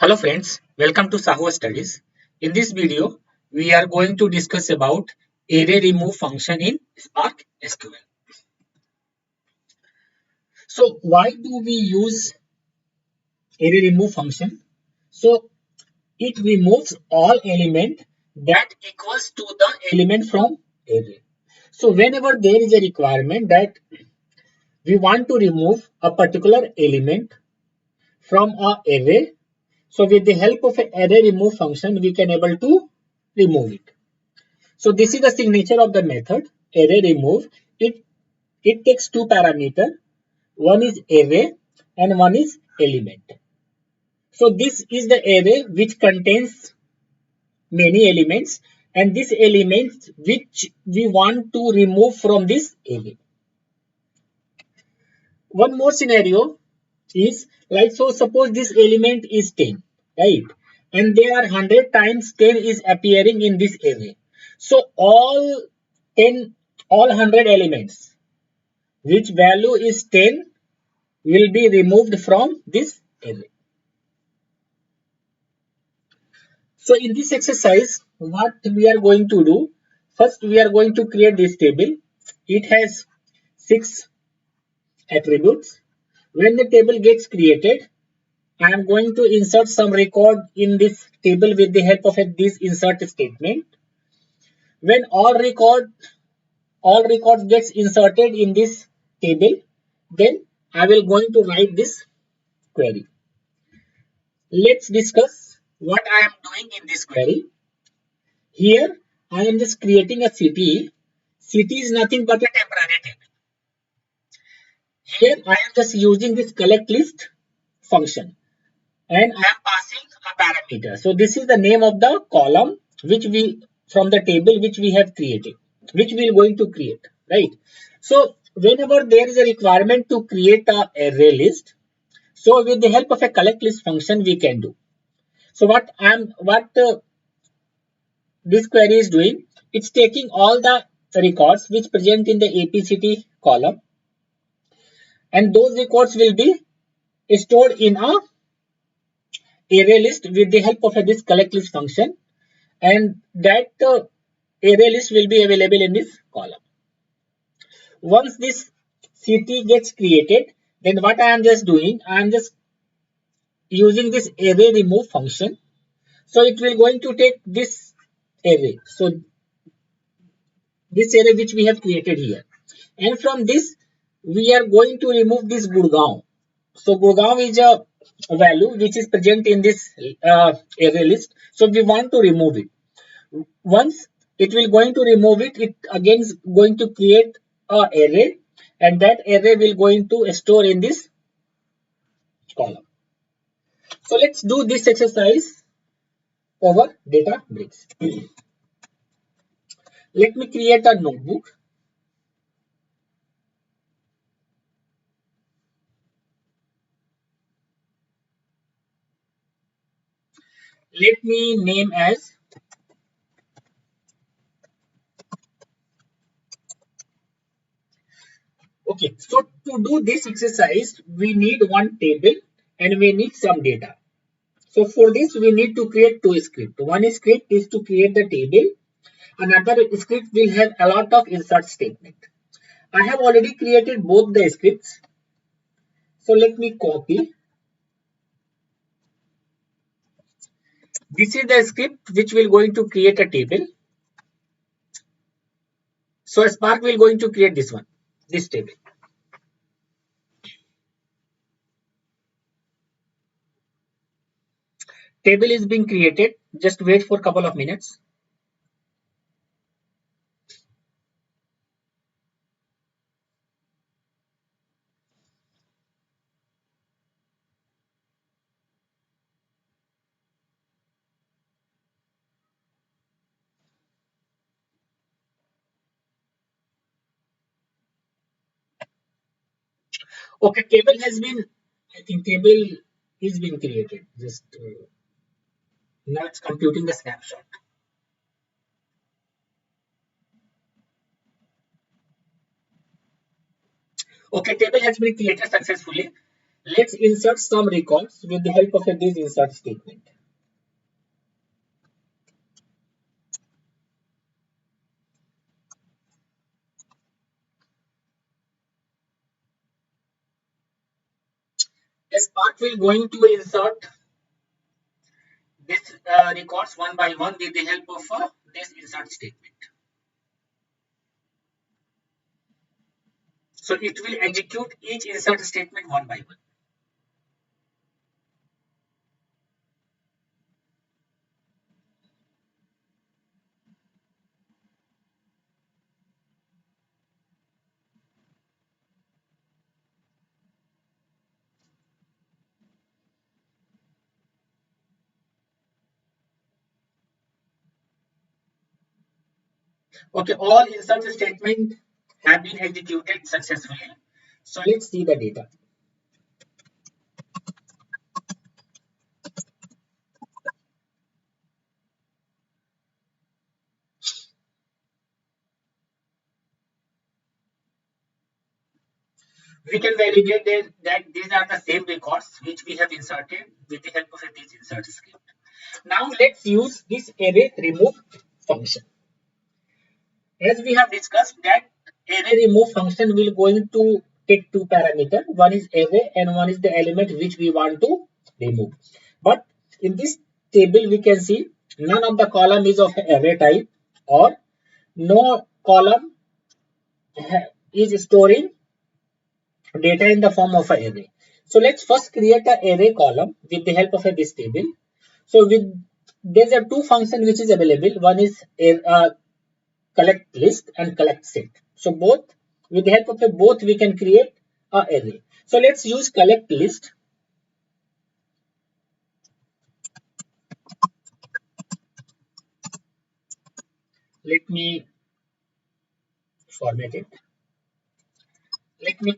Hello friends, welcome to SahuStudies. In this video, we are going to discuss about array remove function in Spark SQL. So why do we use array remove function? So it removes all element that equals to the element from array. So whenever there is a requirement that we want to remove a particular element from our array, so with the help of an array remove function, we can able to remove it. So this is the signature of the method array remove. It takes two parameters. One is array and one is element. So this is the array which contains many elements, and this element which we want to remove from this array. One more scenario is like, so suppose this element is 10, right? And there are 100 times 10 is appearing in this array. So all 10, all 100 elements which value is 10 will be removed from this array. So in this exercise, what we are going to do, first we are going to create this table. It has 6 attributes. When the table gets created, I am going to insert some record in this table with the help of this insert statement. When all records gets inserted in this table, then I will going to write this query. Let's discuss what I am doing in this query. Here I am just creating a city. City is nothing but a temporary table. Here I am just using this collect list function, and I am passing a parameter. So this is the name of the column which we from the table which we have created, which we are going to create, right? So whenever there is a requirement to create a array list, so with the help of a collect list function we can do. So what this query is doing, it's taking all the records which present in the APCT column, and those records will be stored in a array list with the help of this collect list function, and that array list will be available in this column. Once this CT gets created, then what I am just doing, I am just using this array remove function. So it will going to take this array. So this array which we have created here, and from this we are going to remove this Gurgaon. So Gurgaon is a value which is present in this array list, so we want to remove it. Once it will going to remove it, it again is going to create a array, and that array will going to store in this column. So let's do this exercise over Databricks. Let me create a notebook. Let me name as okay. So to do this exercise, we need one table and we need some data. So for this, we need to create two scripts. One script is to create the table. Another script will have a lot of insert statement. I have already created both the scripts. So let me copy. This is the script which will going to create a table. So Spark will going to create this one, this table. Table is being created. Just wait for a couple of minutes. Okay, table has been, I think table is being created. Just now it's computing the snapshot. Okay, table has been created successfully. Let's insert some records with the help of this insert statement. A Spark will going to insert this records one by one with the help of this insert statement. So it will execute each insert statement one by one. Okay, all insert statements have been executed successfully. So let's see the data. We can validate that these are the same records which we have inserted with the help of this insert script. Now let's use this array remove function. As we have discussed that array remove function will going to take two parameters. One is array and one is the element which we want to remove. But in this table we can see none of the column is of array type or no column is storing data in the form of an array. So let's first create an array column with the help of this table. So with there's a two function which is available. One is a collect list and collect set. So both with the help of both we can create an array. So let's use collect list. Let me format it. Let me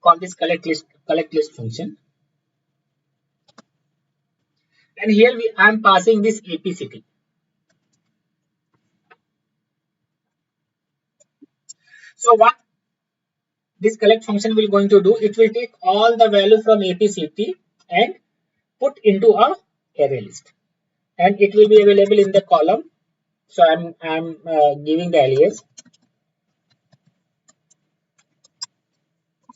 call this collect list function. And here I am passing this APCT. So what this collect function will going to do, it will take all the value from APCT and put into a array list, and it will be available in the column. So I'm giving the alias.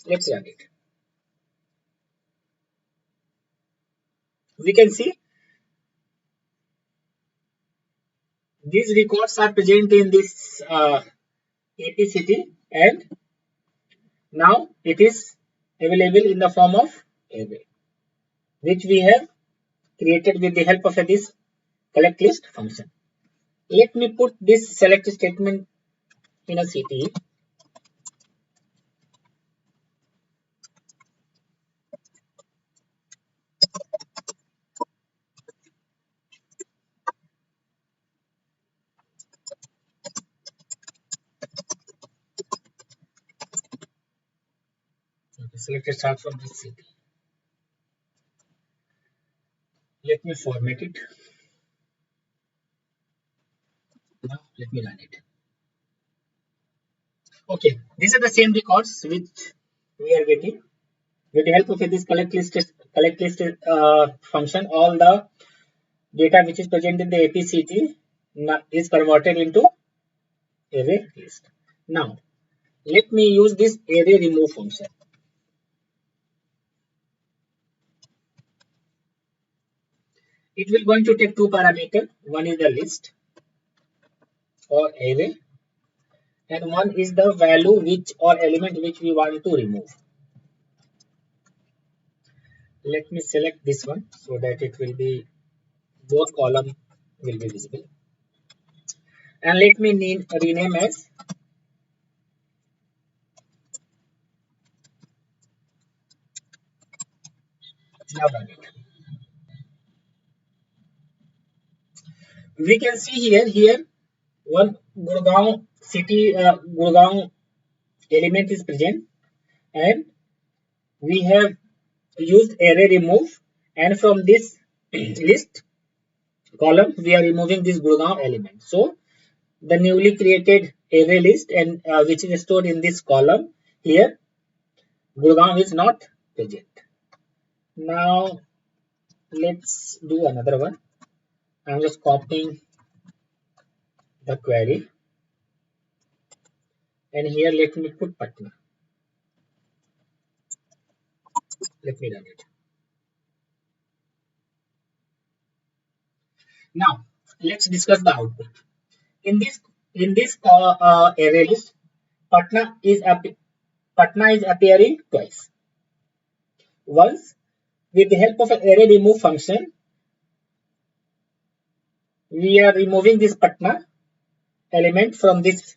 Let's run it. We can see these records are present in this APCT, and now it is available in the form of array, which we have created with the help of this collect list function. Let me put this select statement in a CTE. Okay, select a start from this CTE. Let me format it. Now let me run it. Okay, these are the same records which we are getting with the help of this collect list function. All the data which is present in the APCT is converted into array list. Now let me use this array remove function. It will going to take two parameters. One is the list or array, and one is the value which or element which we want to remove. Let me select this one so that it will be both column will be visible, and let me rename as now run it. We can see here one Gurgaon city Gurgaon element is present, and we have used array remove, and from this list column we are removing this Gurgaon element. So the newly created array list and which is stored in this column, here Gurgaon is not present. Now let's do another one. I'm just copying the query, and here let me put Patna. Let me run it. Now let's discuss the output. In this array list, Patna is appearing twice. Once, with the help of an array remove function, we are removing this Patna element from this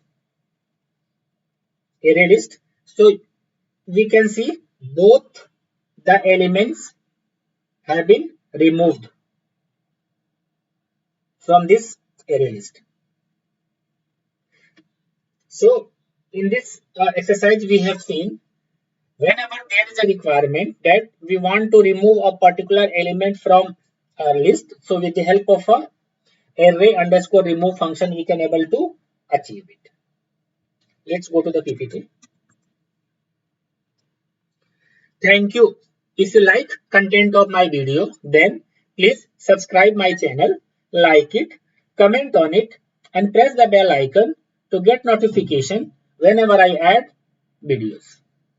array list. So we can see both the elements have been removed from this array list. So in this exercise, we have seen whenever there is a requirement that we want to remove a particular element from our list, so with the help of a array underscore remove function, we can able to achieve it. Let's go to the PPT. Thank you. If you like content of my video, then please subscribe my channel, like it, comment on it, and press the bell icon to get notification whenever I add videos.